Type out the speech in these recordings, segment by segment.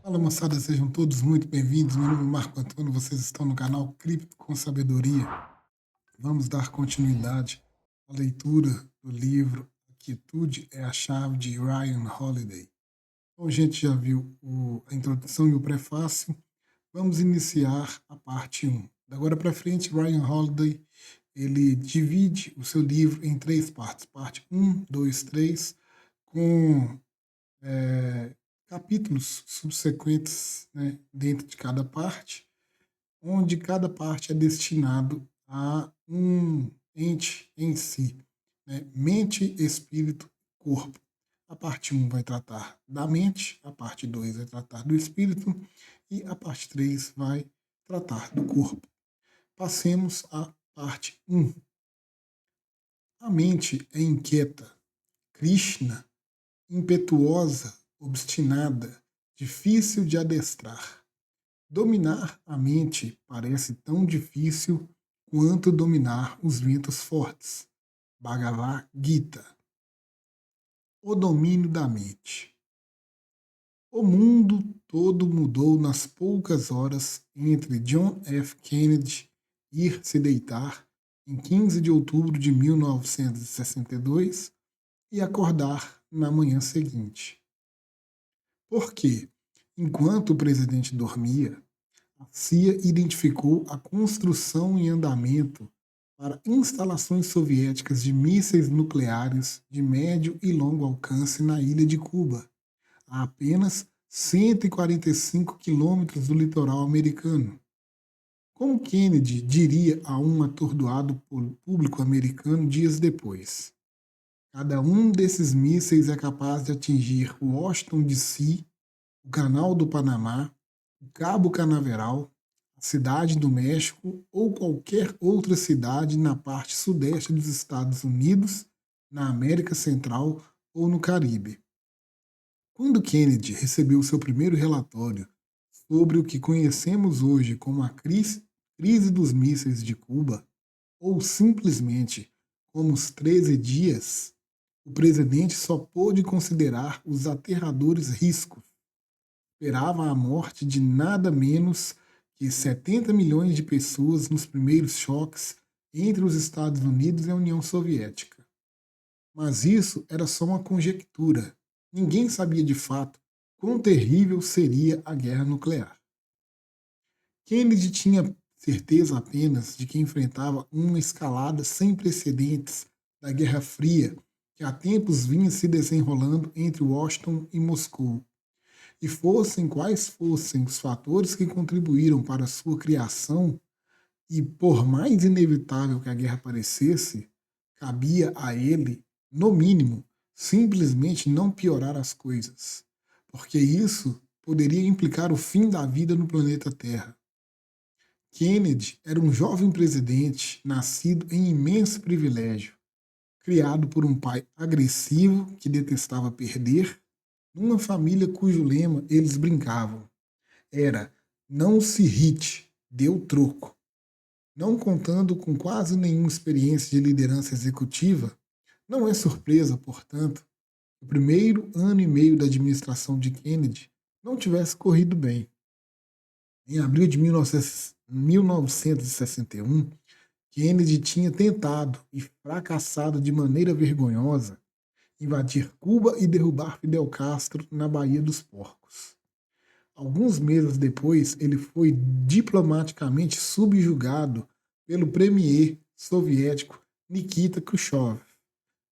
Fala moçada, sejam todos muito bem-vindos. Meu nome é Marco Antônio, vocês estão no canal Cripto com Sabedoria. Vamos dar continuidade à leitura do livro A Quietude é a Chave de Ryan Holiday. Então, a gente já viu a introdução e o prefácio. Vamos iniciar a parte 1. Da agora para frente, Ryan Holiday ele divide o seu livro em três partes. Parte 1, 2, 3, com capítulos subsequentes, né, dentro de cada parte, onde cada parte é destinado a um ente em si, né, mente, espírito, corpo. A parte 1 vai tratar da mente, a parte 2 vai tratar do espírito e a parte 3 vai tratar do corpo. Passemos à parte 1. A mente é inquieta, Krishna, impetuosa, obstinada, difícil de adestrar. Dominar a mente parece tão difícil quanto dominar os ventos fortes. Bhagavad Gita. O domínio da mente. O mundo todo mudou nas poucas horas entre John F. Kennedy ir se deitar em 15 de outubro de 1962 e acordar na manhã seguinte. Porque, enquanto o presidente dormia, a CIA identificou a construção em andamento para instalações soviéticas de mísseis nucleares de médio e longo alcance na ilha de Cuba, a apenas 145 quilômetros do litoral americano. Como Kennedy diria a um atordoado público americano dias depois: cada um desses mísseis é capaz de atingir Washington DC, o Canal do Panamá, o Cabo Canaveral, a Cidade do México ou qualquer outra cidade na parte sudeste dos Estados Unidos, na América Central ou no Caribe. Quando Kennedy recebeu seu primeiro relatório sobre o que conhecemos hoje como a crise dos mísseis de Cuba, ou simplesmente como os 13 dias, o presidente só pôde considerar os aterradores riscos. Esperava a morte de nada menos que 70 milhões de pessoas nos primeiros choques entre os Estados Unidos e a União Soviética. Mas isso era só uma conjectura. Ninguém sabia de fato quão terrível seria a guerra nuclear. Kennedy tinha certeza apenas de que enfrentava uma escalada sem precedentes da Guerra Fria, que há tempos vinha se desenrolando entre Washington e Moscou. E fossem quais fossem os fatores que contribuíram para a sua criação, e por mais inevitável que a guerra parecesse, cabia a ele, no mínimo, simplesmente não piorar as coisas, porque isso poderia implicar o fim da vida no planeta Terra. Kennedy era um jovem presidente nascido em imenso privilégio, criado por um pai agressivo que detestava perder, numa família cujo lema eles brincavam era não se irrite, dê o troco. Não contando com quase nenhuma experiência de liderança executiva, não é surpresa, portanto, que o primeiro ano e meio da administração de Kennedy não tivesse corrido bem. Em abril de 1961, Kennedy tinha tentado e fracassado de maneira vergonhosa invadir Cuba e derrubar Fidel Castro na Baía dos Porcos. Alguns meses depois, ele foi diplomaticamente subjugado pelo premier soviético Nikita Khrushchev,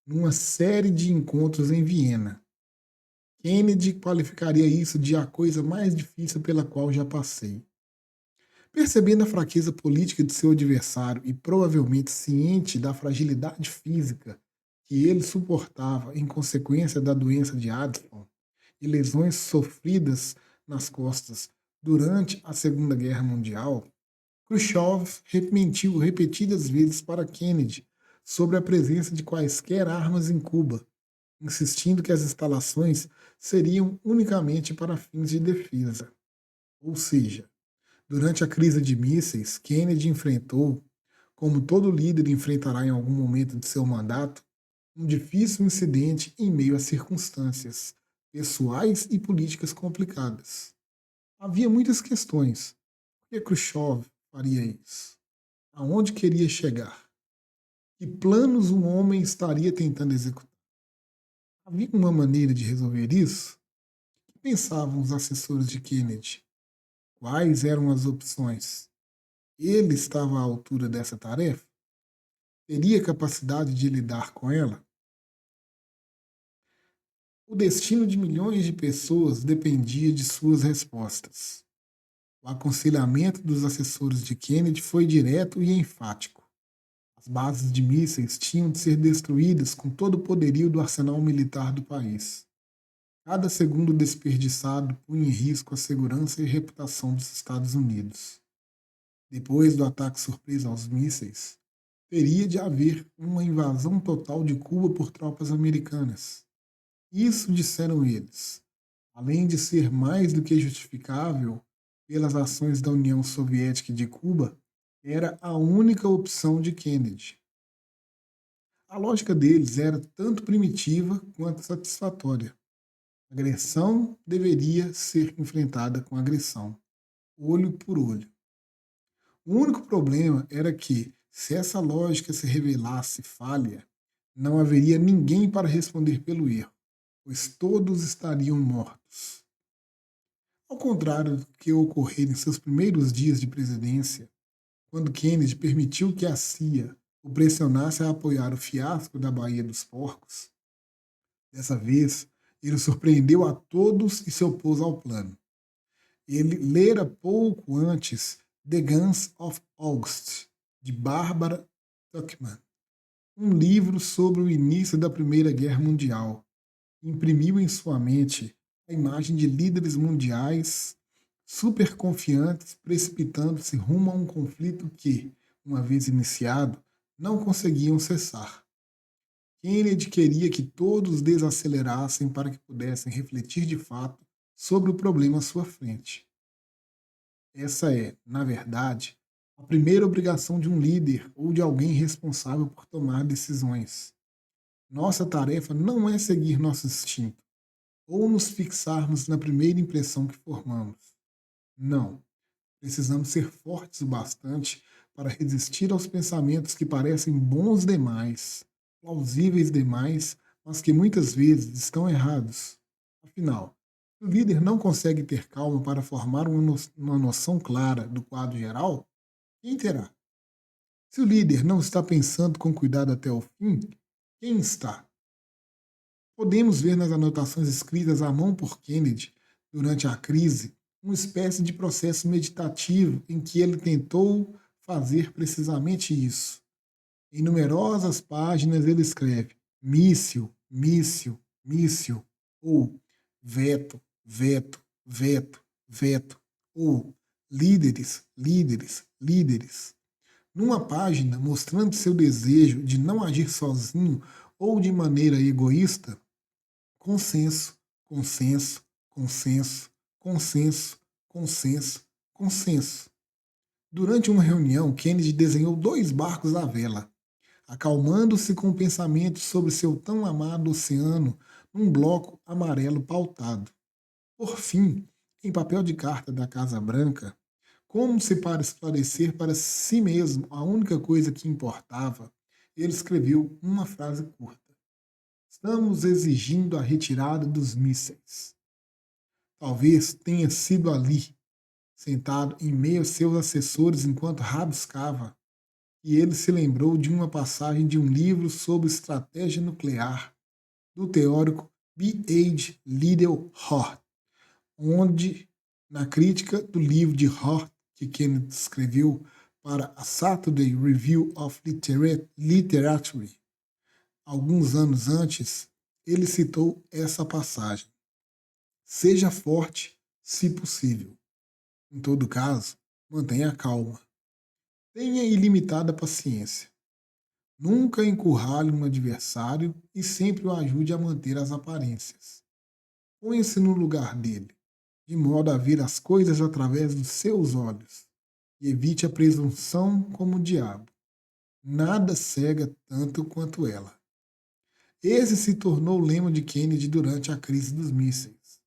numa série de encontros em Viena. Kennedy qualificaria isso de a coisa mais difícil pela qual já passei. Percebendo a fraqueza política de seu adversário e provavelmente ciente da fragilidade física que ele suportava em consequência da doença de Addison e lesões sofridas nas costas durante a Segunda Guerra Mundial, Khrushchev mentiu repetidas vezes para Kennedy sobre a presença de quaisquer armas em Cuba, insistindo que as instalações seriam unicamente para fins de defesa. Ou seja, durante a crise de mísseis, Kennedy enfrentou, como todo líder enfrentará em algum momento de seu mandato, um difícil incidente em meio a circunstâncias pessoais e políticas complicadas. Havia muitas questões. Por que Khrushchev faria isso? Aonde queria chegar? Que planos um homem estaria tentando executar? Havia uma maneira de resolver isso? O que pensavam os assessores de Kennedy? Quais eram as opções? Ele estava à altura dessa tarefa? Teria capacidade de lidar com ela? O destino de milhões de pessoas dependia de suas respostas. O aconselhamento dos assessores de Kennedy foi direto e enfático. As bases de mísseis tinham de ser destruídas com todo o poderio do arsenal militar do país. Cada segundo desperdiçado punha em risco a segurança e reputação dos Estados Unidos. Depois do ataque surpresa aos mísseis, teria de haver uma invasão total de Cuba por tropas americanas. Isso disseram eles, além de ser mais do que justificável pelas ações da União Soviética e de Cuba, era a única opção de Kennedy. A lógica deles era tanto primitiva quanto satisfatória. A agressão deveria ser enfrentada com agressão, olho por olho. O único problema era que, se essa lógica se revelasse falha, não haveria ninguém para responder pelo erro, pois todos estariam mortos. Ao contrário do que ocorreu em seus primeiros dias de presidência, quando Kennedy permitiu que a CIA o pressionasse a apoiar o fiasco da Baía dos Porcos, dessa vez ele surpreendeu a todos e se opôs ao plano. Ele lera pouco antes The Guns of August, de Barbara Tuchman, um livro sobre o início da Primeira Guerra Mundial. Imprimiu em sua mente a imagem de líderes mundiais super confiantes precipitando-se rumo a um conflito que, uma vez iniciado, não conseguiam cessar. Kennedy queria que todos desacelerassem para que pudessem refletir de fato sobre o problema à sua frente. Essa é, na verdade, a primeira obrigação de um líder ou de alguém responsável por tomar decisões. Nossa tarefa não é seguir nosso instinto ou nos fixarmos na primeira impressão que formamos. Não. Precisamos ser fortes o bastante para resistir aos pensamentos que parecem bons demais, plausíveis demais, mas que muitas vezes estão errados. Afinal, se o líder não consegue ter calma para formar uma noção clara do quadro geral, quem terá? Se o líder não está pensando com cuidado até o fim, quem está? Podemos ver nas anotações escritas à mão por Kennedy durante a crise uma espécie de processo meditativo em que ele tentou fazer precisamente isso. Em numerosas páginas ele escreve míssil, míssil, míssil, ou veto, veto, veto, veto, ou líderes, líderes, líderes. Numa página mostrando seu desejo de não agir sozinho ou de maneira egoísta, consenso, consenso, consenso, consenso, consenso, consenso. Durante uma reunião, Kennedy desenhou 2 barcos à vela, acalmando-se com pensamentos sobre seu tão amado oceano num bloco amarelo pautado. Por fim, em papel de carta da Casa Branca, como se para esclarecer para si mesmo a única coisa que importava, ele escreveu uma frase curta. Estamos exigindo a retirada dos mísseis. Talvez tenha sido ali, sentado em meio a seus assessores enquanto rabiscava, e ele se lembrou de uma passagem de um livro sobre estratégia nuclear do teórico B.H. Liddell Hart, onde, na crítica do livro de Hart que Kennedy escreveu para a Saturday Review of Literature, alguns anos antes, ele citou essa passagem. Seja forte, se possível. Em todo caso, mantenha calma. Tenha ilimitada paciência. Nunca encurrale um adversário e sempre o ajude a manter as aparências. Ponha-se no lugar dele, de modo a ver as coisas através dos seus olhos, e evite a presunção como o diabo. Nada cega tanto quanto ela. Esse se tornou o lema de Kennedy durante a crise dos mísseis.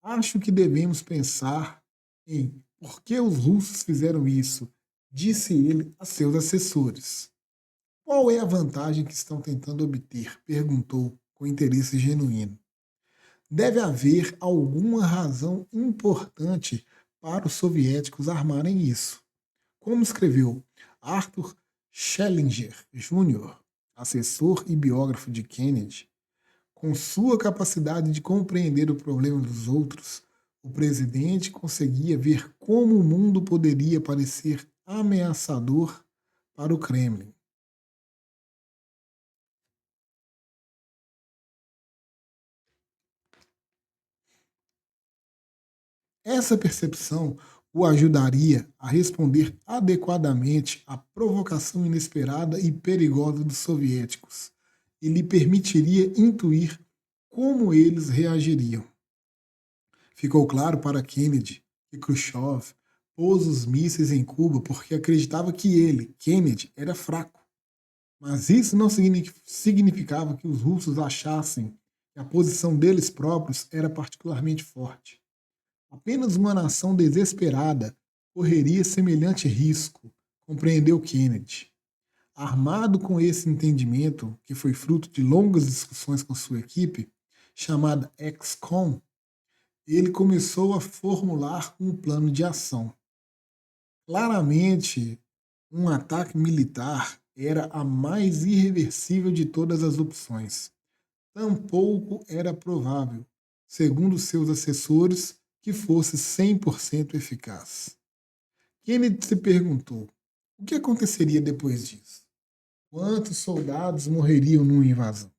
Acho que devemos pensar em por que os russos fizeram isso, disse ele a seus assessores. Qual é a vantagem que estão tentando obter? Perguntou com interesse genuíno. Deve haver alguma razão importante para os soviéticos armarem isso. Como escreveu Arthur Schellinger Jr., assessor e biógrafo de Kennedy, com sua capacidade de compreender o problema dos outros, o presidente conseguia ver como o mundo poderia parecer ameaçador para o Kremlin. Essa percepção o ajudaria a responder adequadamente à provocação inesperada e perigosa dos soviéticos e lhe permitiria intuir como eles reagiriam. Ficou claro para Kennedy que Khrushchev pôs os mísseis em Cuba porque acreditava que ele, Kennedy, era fraco. Mas isso não significava que os russos achassem que a posição deles próprios era particularmente forte. Apenas uma nação desesperada correria semelhante risco, compreendeu Kennedy. Armado com esse entendimento, que foi fruto de longas discussões com sua equipe, chamada XCOM, ele começou a formular um plano de ação. Claramente, um ataque militar era a mais irreversível de todas as opções. Tampouco era provável, segundo seus assessores, que fosse 100% eficaz. Kennedy se perguntou: o que aconteceria depois disso? Quantos soldados morreriam numa invasão?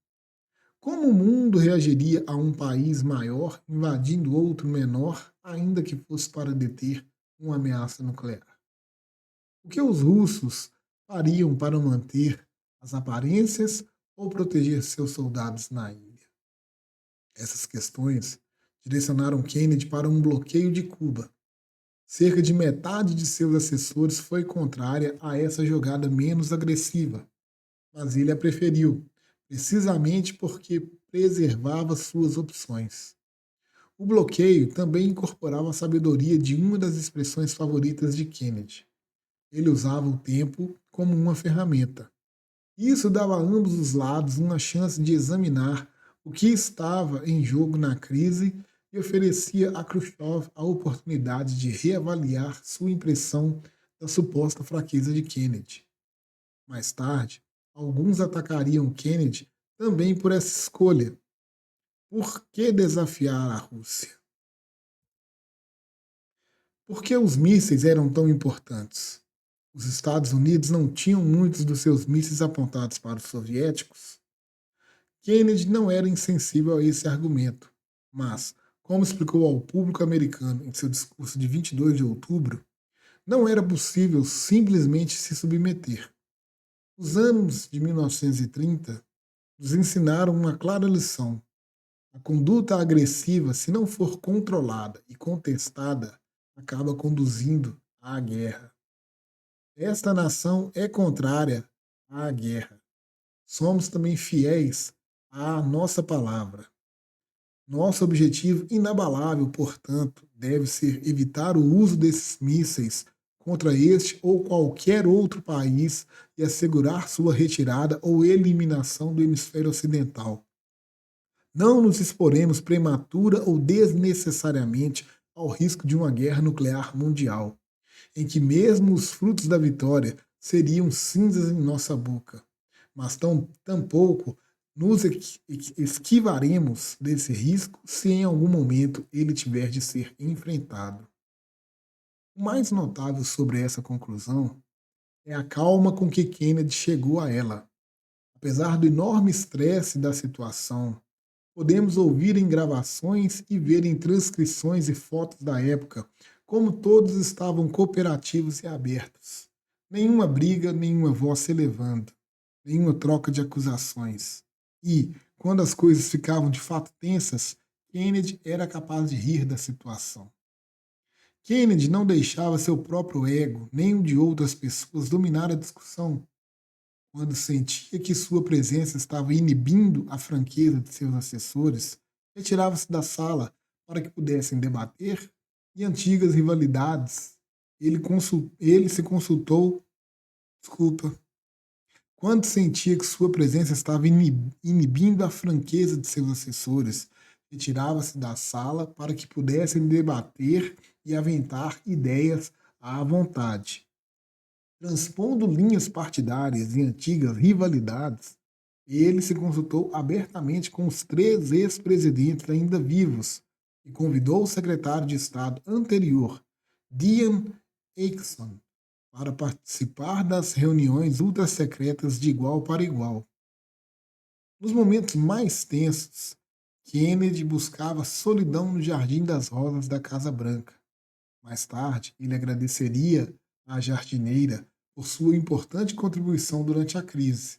Como o mundo reagiria a um país maior invadindo outro menor, ainda que fosse para deter uma ameaça nuclear? O que os russos fariam para manter as aparências ou proteger seus soldados na ilha? Essas questões direcionaram Kennedy para um bloqueio de Cuba. Cerca de metade de seus assessores foi contrária a essa jogada menos agressiva, mas ele a preferiu, precisamente porque preservava suas opções. O bloqueio também incorporava a sabedoria de uma das expressões favoritas de Kennedy. Ele usava o tempo como uma ferramenta. Isso dava a ambos os lados uma chance de examinar o que estava em jogo na crise e oferecia a Khrushchev a oportunidade de reavaliar sua impressão da suposta fraqueza de Kennedy. Mais tarde, alguns atacariam Kennedy também por essa escolha. Por que desafiar a Rússia? Por que os mísseis eram tão importantes? Os Estados Unidos não tinham muitos dos seus mísseis apontados para os soviéticos? Kennedy não era insensível a esse argumento, mas, como explicou ao público americano em seu discurso de 22 de outubro, não era possível simplesmente se submeter. Os anos de 1930 nos ensinaram uma clara lição. A conduta agressiva, se não for controlada e contestada, acaba conduzindo à guerra. Esta nação é contrária à guerra. Somos também fiéis à nossa palavra. Nosso objetivo inabalável, portanto, deve ser evitar o uso desses mísseis contra este ou qualquer outro país e assegurar sua retirada ou eliminação do hemisfério ocidental. Não nos exporemos prematura ou desnecessariamente ao risco de uma guerra nuclear mundial, em que mesmo os frutos da vitória seriam cinzas em nossa boca. Mas tampouco nos esquivaremos desse risco se em algum momento ele tiver de ser enfrentado. O mais notável sobre essa conclusão é a calma com que Kennedy chegou a ela. Apesar do enorme estresse da situação, podemos ouvir em gravações e ver em transcrições e fotos da época como todos estavam cooperativos e abertos. Nenhuma briga, nenhuma voz se elevando, nenhuma troca de acusações. E, quando as coisas ficavam de fato tensas, Kennedy era capaz de rir da situação. Kennedy não deixava seu próprio ego, nem o de outras pessoas, dominar a discussão. Quando sentia que sua presença estava inibindo a franqueza de seus assessores, retirava-se da sala para que pudessem debater e antigas rivalidades, ele se consultou, desculpa, quando sentia que sua presença estava inibindo a franqueza de seus assessores, retirava-se da sala para que pudessem debater e aventar ideias à vontade. Transpondo linhas partidárias e antigas rivalidades, ele se consultou abertamente com os 3 ex-presidentes ainda vivos e convidou o secretário de Estado anterior, Dian Eichmann, para participar das reuniões ultrasecretas de igual para igual. Nos momentos mais tensos, Kennedy buscava solidão no Jardim das Rosas da Casa Branca. Mais tarde, ele agradeceria à jardineira por sua importante contribuição durante a crise.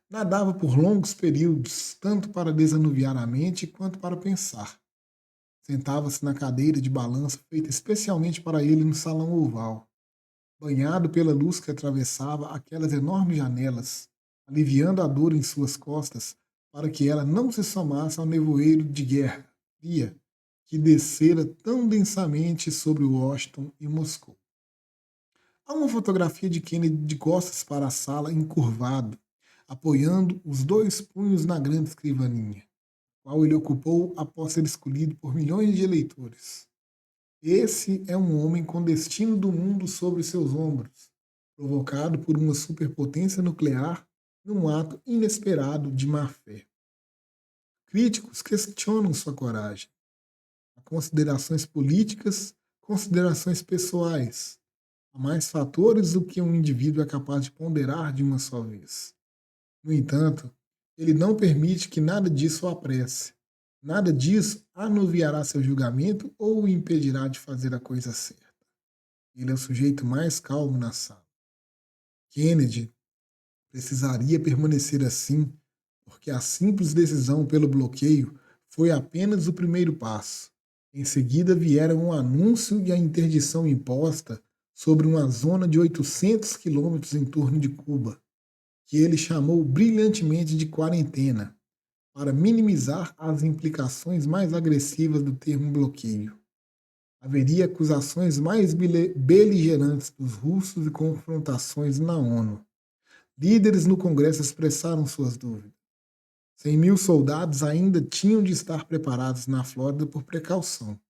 Nadava por longos períodos, tanto para desanuviar a mente quanto para pensar. Sentava-se na cadeira de balanço feita especialmente para ele no salão oval, banhado pela luz que atravessava aquelas enormes janelas, aliviando a dor em suas costas para que ela não se somasse ao nevoeiro de guerra fria que descera tão densamente sobre Washington e Moscou. Há uma fotografia de Kennedy de costas para a sala, encurvado, apoiando os 2 punhos na grande escrivaninha, qual ele ocupou após ser escolhido por milhões de eleitores. Esse é um homem com o destino do mundo sobre seus ombros, provocado por uma superpotência nuclear num ato inesperado de má-fé. Críticos questionam sua coragem. Há considerações políticas, considerações pessoais. Há mais fatores do que um indivíduo é capaz de ponderar de uma só vez. No entanto, ele não permite que nada disso o apresse. Nada disso anuviará seu julgamento ou o impedirá de fazer a coisa certa. Ele é o sujeito mais calmo na sala. Kennedy precisaria permanecer assim, porque a simples decisão pelo bloqueio foi apenas o primeiro passo. Em seguida vieram o anúncio e a interdição imposta sobre uma zona de 800 quilômetros em torno de Cuba, que ele chamou brilhantemente de quarentena, para minimizar as implicações mais agressivas do termo bloqueio. Haveria acusações mais beligerantes dos russos e confrontações na ONU. Líderes no Congresso expressaram suas dúvidas. 100.000 soldados ainda tinham de estar preparados na Flórida por precaução.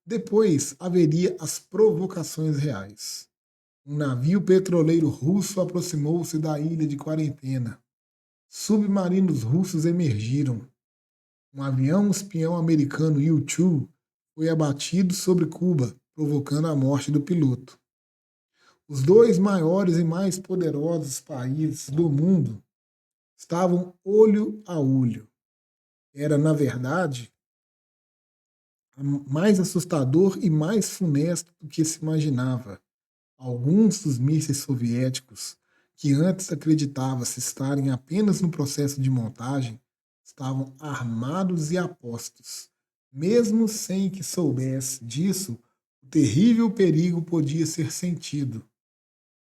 Depois haveria as provocações reais. Um navio petroleiro russo aproximou-se da ilha de quarentena. Submarinos russos emergiram. Um avião espião americano U-2 foi abatido sobre Cuba, provocando a morte do piloto. Os 2 maiores e mais poderosos países do mundo estavam olho a olho. Era, na verdade, mais assustador e mais funesto do que se imaginava. Alguns dos mísseis soviéticos, que antes acreditava-se estarem apenas no processo de montagem, estavam armados e apostos. Mesmo sem que soubesse disso, o terrível perigo podia ser sentido.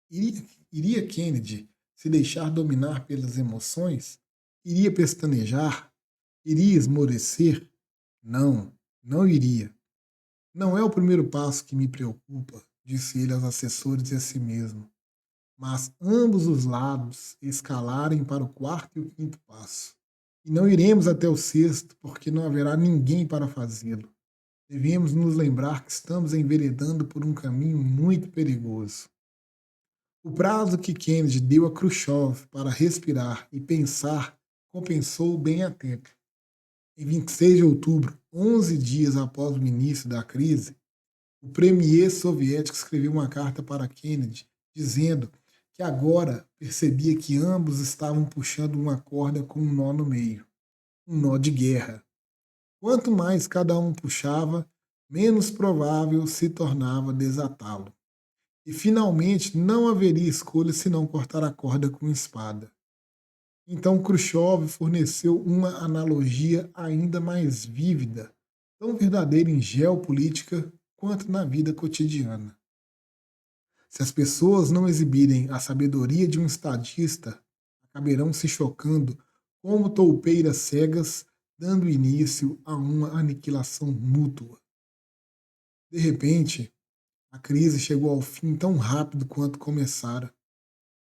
Iria Kennedy se deixar dominar pelas emoções? Iria pestanejar? Iria esmorecer? Não, não iria. Não é o primeiro passo que me preocupa, disse ele aos assessores e a si mesmo, mas ambos os lados escalarem para o 4º e o 5º passo. E não iremos até o 6º, porque não haverá ninguém para fazê-lo. Devemos nos lembrar que estamos enveredando por um caminho muito perigoso. O prazo que Kennedy deu a Khrushchev para respirar e pensar compensou bem a tempo. Em 26 de outubro, 11 dias após o início da crise, o premier soviético escreveu uma carta para Kennedy, dizendo que agora percebia que ambos estavam puxando uma corda com um nó no meio, um nó de guerra. Quanto mais cada um puxava, menos provável se tornava desatá-lo. E finalmente não haveria escolha senão cortar a corda com espada. Então Khrushchev forneceu uma analogia ainda mais vívida, tão verdadeira em geopolítica quanto na vida cotidiana. Se as pessoas não exibirem a sabedoria de um estadista, acabarão se chocando como toupeiras cegas, dando início a uma aniquilação mútua. De repente, a crise chegou ao fim tão rápido quanto começara.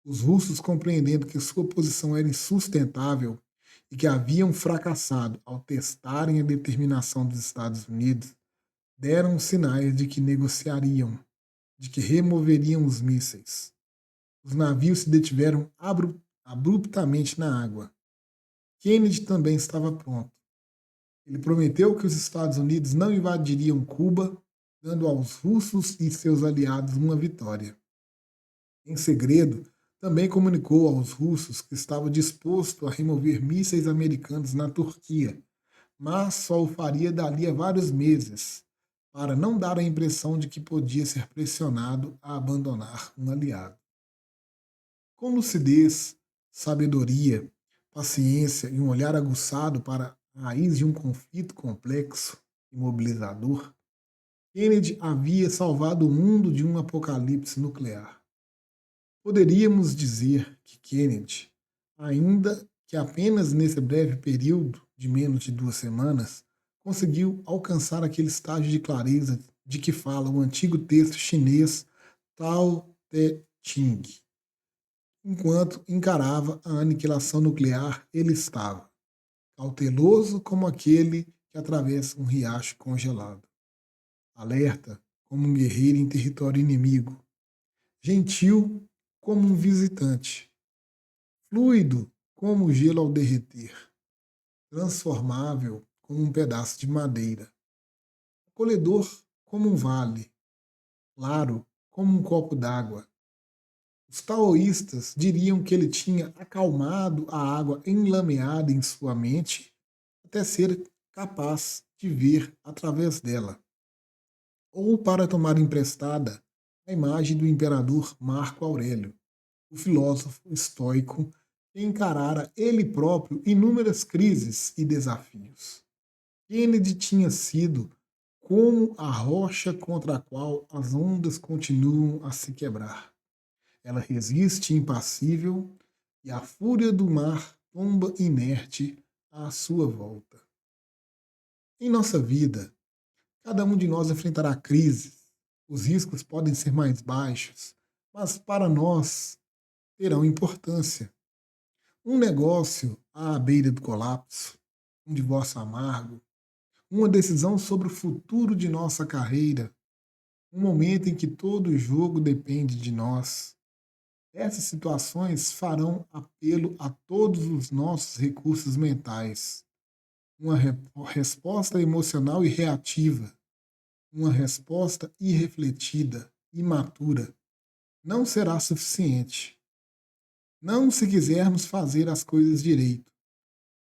Os russos, compreendendo que sua posição era insustentável e que haviam fracassado ao testarem a determinação dos Estados Unidos, deram sinais de que negociariam, de que removeriam os mísseis. Os navios se detiveram abruptamente na água. Kennedy também estava pronto. Ele prometeu que os Estados Unidos não invadiriam Cuba, dando aos russos e seus aliados uma vitória. Em segredo, também comunicou aos russos que estava disposto a remover mísseis americanos na Turquia, mas só o faria dali a vários meses, para não dar a impressão de que podia ser pressionado a abandonar um aliado. Com lucidez, sabedoria, paciência e um olhar aguçado para a raiz de um conflito complexo e mobilizador, Kennedy havia salvado o mundo de um apocalipse nuclear. Poderíamos dizer que Kennedy, ainda que apenas nesse breve período de menos de 2 semanas, conseguiu alcançar aquele estágio de clareza de que fala o antigo texto chinês Tao Te Ching. Enquanto encarava a aniquilação nuclear, ele estava cauteloso como aquele que atravessa um riacho congelado, alerta como um guerreiro em território inimigo, gentil como um visitante, fluido como o gelo ao derreter, transformável como um pedaço de madeira, acolhedor como um vale, claro como um copo d'água. Os taoístas diriam que ele tinha acalmado a água enlameada em sua mente até ser capaz de ver através dela. Ou para tomar emprestada a imagem do imperador Marco Aurélio, o filósofo estoico que encarara ele próprio inúmeras crises e desafios. Kennedy tinha sido como a rocha contra a qual as ondas continuam a se quebrar. Ela resiste impassível e a fúria do mar tomba inerte à sua volta. Em nossa vida, cada um de nós enfrentará crises. Os riscos podem ser mais baixos, mas para nós terão importância. Um negócio à beira do colapso, um divórcio amargo, uma decisão sobre o futuro de nossa carreira, um momento em que todo o jogo depende de nós. Essas situações farão apelo a todos os nossos recursos mentais. Uma resposta emocional e reativa, uma resposta irrefletida, imatura, não será suficiente. Não se quisermos fazer as coisas direito,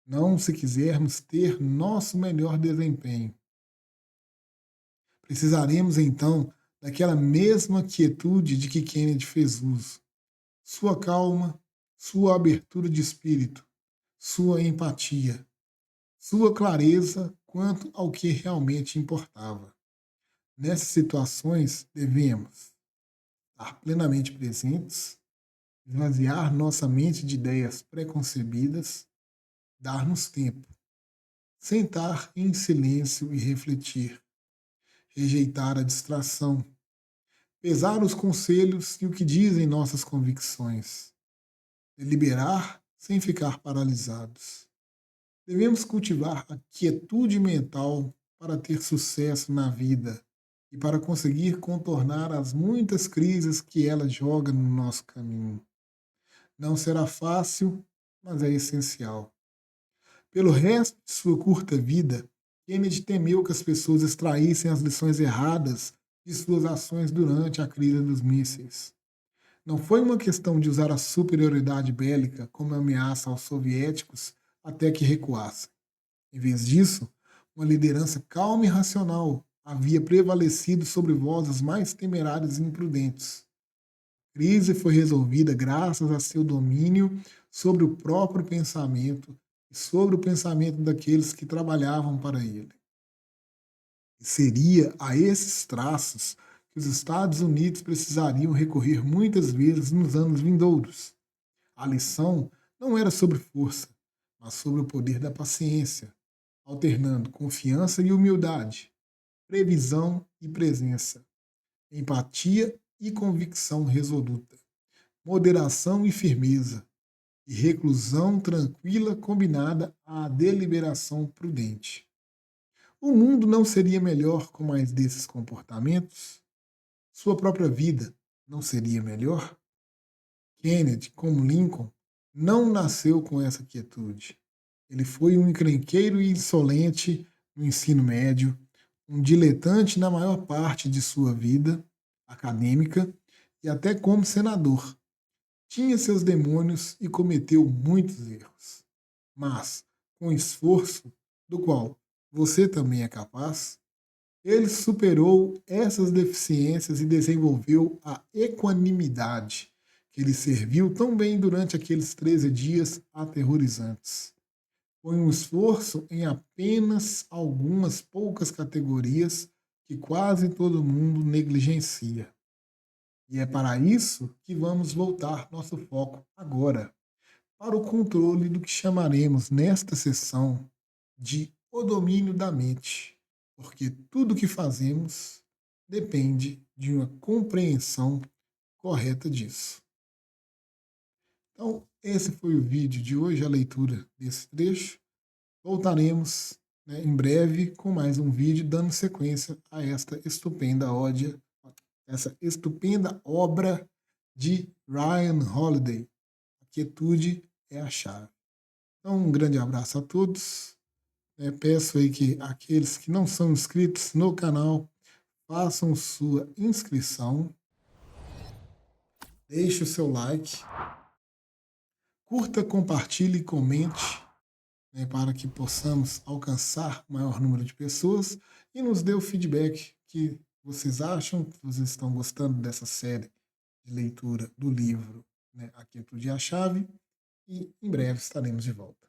não se quisermos ter nosso melhor desempenho. Precisaremos então daquela mesma quietude de que Kennedy fez uso. Sua calma, sua abertura de espírito, sua empatia, sua clareza quanto ao que realmente importava. Nessas situações, devemos estar plenamente presentes, esvaziar nossa mente de ideias preconcebidas, dar-nos tempo, sentar em silêncio e refletir, rejeitar a distração, pesar os conselhos e o que dizem nossas convicções, deliberar sem ficar paralisados. Devemos cultivar a quietude mental para ter sucesso na vida e para conseguir contornar as muitas crises que ela joga no nosso caminho. Não será fácil, mas é essencial. Pelo resto de sua curta vida, Kennedy temeu que as pessoas extraíssem as lições erradas de suas ações durante a crise dos mísseis. Não foi uma questão de usar a superioridade bélica como ameaça aos soviéticos até que recuassem. Em vez disso, uma liderança calma e racional havia prevalecido sobre vozes mais temerárias e imprudentes. A crise foi resolvida graças a seu domínio sobre o próprio pensamento e sobre o pensamento daqueles que trabalhavam para ele. E seria a esses traços que os Estados Unidos precisariam recorrer muitas vezes nos anos vindouros. A lição não era sobre força, mas sobre o poder da paciência, alternando confiança e humildade, previsão e presença, empatia e convicção resoluta, moderação e firmeza, e reclusão tranquila combinada à deliberação prudente. O mundo não seria melhor com mais desses comportamentos? Sua própria vida não seria melhor? Kennedy, como Lincoln, não nasceu com essa quietude. Ele foi um encrenqueiro e insolente no ensino médio, um diletante na maior parte de sua vida acadêmica e até como senador. Tinha seus demônios e cometeu muitos erros. Mas, com esforço, do qual você também é capaz, ele superou essas deficiências e desenvolveu a equanimidade que lhe serviu tão bem durante aqueles 13 dias aterrorizantes. Foi um esforço em apenas algumas poucas categorias que quase todo mundo negligencia. E é para isso que vamos voltar nosso foco agora, para o controle do que chamaremos nesta sessão de o domínio da mente, porque tudo o que fazemos depende de uma compreensão correta disso. Então, esse foi o vídeo de hoje, a leitura desse trecho. Voltaremos, em breve com mais um vídeo dando sequência a esta estupenda ódia, essa estupenda obra de Ryan Holiday. A quietude é a chave. Então, um grande abraço a todos. Peço aí que aqueles que não são inscritos no canal façam sua inscrição, deixe o seu like, curta, compartilhe e comente, para que possamos alcançar o maior número de pessoas e nos dê o feedback que vocês acham, que vocês estão gostando dessa série de leitura do livro, A Quietude é a Chave, e em breve estaremos de volta.